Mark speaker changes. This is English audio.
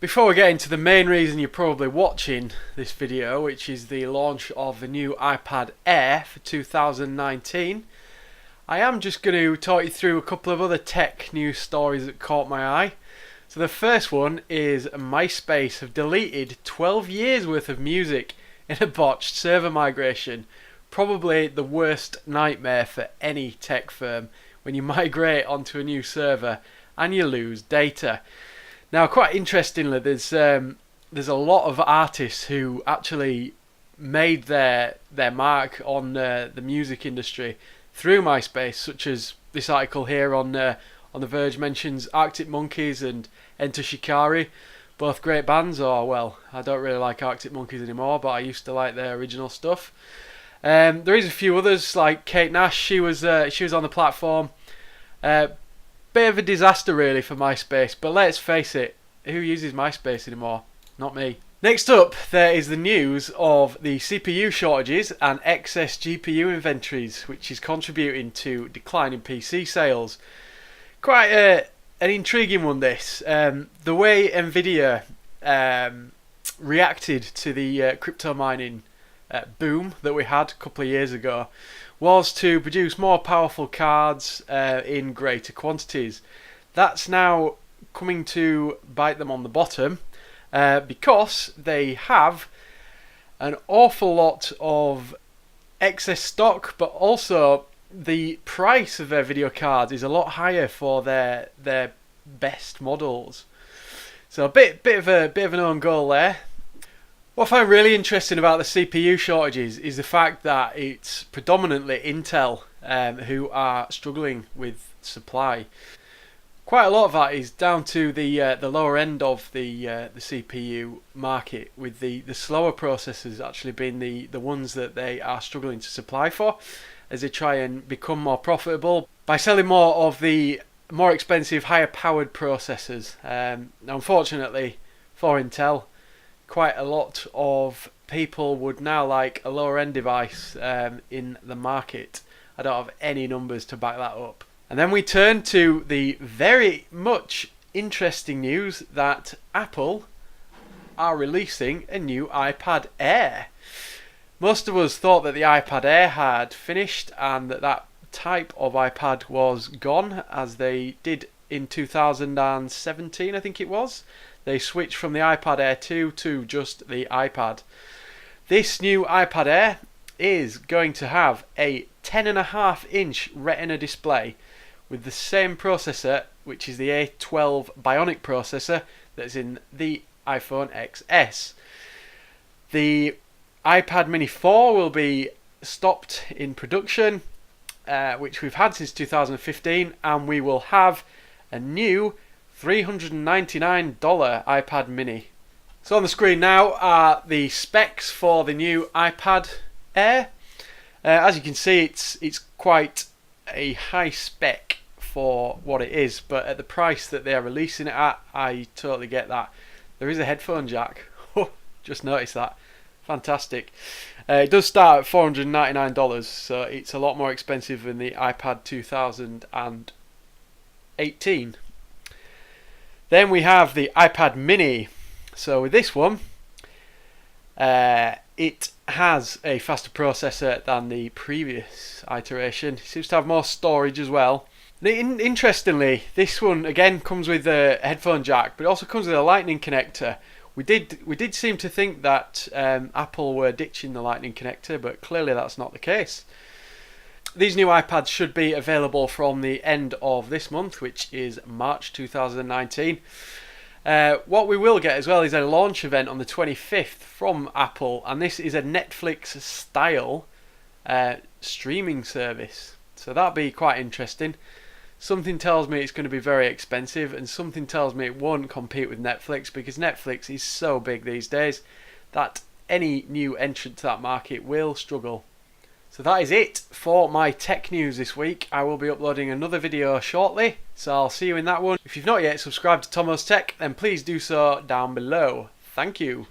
Speaker 1: Before we get into the main reason you're probably watching this video, which is the launch of the new iPad Air for 2019, I am just going to talk you through a couple of other tech news stories that caught my eye. So the first one is MySpace have deleted 12 years worth of music in a botched server migration. Probably the worst nightmare for any tech firm when you migrate onto a new server and you lose data. Now, quite interestingly, there's a lot of artists who actually made their mark on the music industry through MySpace, such as this article here on The Verge mentions Arctic Monkeys and Enter Shikari, both great bands. Or well, I don't really like Arctic Monkeys anymore, but I used to like their original stuff. There is a few others like Kate Nash. She was on the platform. Bit of a disaster really for MySpace, but let's face it, who uses MySpace anymore? Not me. Next up, there is the news of the CPU shortages and excess GPU inventories, which is contributing to declining PC sales. Quite an intriguing one, this. The way Nvidia reacted to the crypto mining boom that we had a couple of years ago was to produce more powerful cards in greater quantities. That's now coming to bite them on the bottom because they have an awful lot of excess stock, but also the price of their video cards is a lot higher for their best models. So a bit of an own goal there. What I find really interesting about the CPU shortages is the fact that it's predominantly Intel who are struggling with supply. Quite a lot of that is down to the lower end of the CPU market, with the slower processors actually being the ones that they are struggling to supply for, as they try and become more profitable by selling more of the more expensive, higher powered processors. Now, unfortunately for Intel, quite a lot of people would now like a lower end device in the market. I don't have any numbers to back that up. And then we turn to the very much interesting news that Apple are releasing a new iPad Air. Most of us thought that the iPad Air had finished and that type of iPad was gone, as they did in 2017, I think it was. They switched from the iPad Air 2 to just the iPad. This new iPad Air is going to have a 10.5-inch Retina display with the same processor, which is the A12 Bionic processor that's in the iPhone XS. The iPad Mini 4 will be stopped in production, which we've had since 2015, and we will have a new $399 iPad Mini. So on the screen now are the specs for the new iPad Air. As you can see, it's quite a high spec for what it is, but at the price that they are releasing it at, I totally get that. There is a headphone jack. Just noticed that. Fantastic. It does start at $499, so it's a lot more expensive than the iPad 2018. Then we have the iPad Mini. So with this one, it has a faster processor than the previous iteration. It seems to have more storage as well. Interestingly, this one again comes with a headphone jack, but it also comes with a lightning connector. We did seem to think that Apple were ditching the lightning connector, but clearly that's not the case. These new iPads should be available from the end of this month, which is March 2019. What we will get as well is a launch event on the 25th from Apple, and this is a Netflix style streaming service. So that'll be quite interesting. Something tells me it's going to be very expensive, and something tells me it won't compete with Netflix, because Netflix is so big these days that any new entrant to that market will struggle. So that is it for my tech news this week. I will be uploading another video shortly, so I'll see you in that one. If you've not yet subscribed to Tomo's Tech, then please do so down below. Thank you.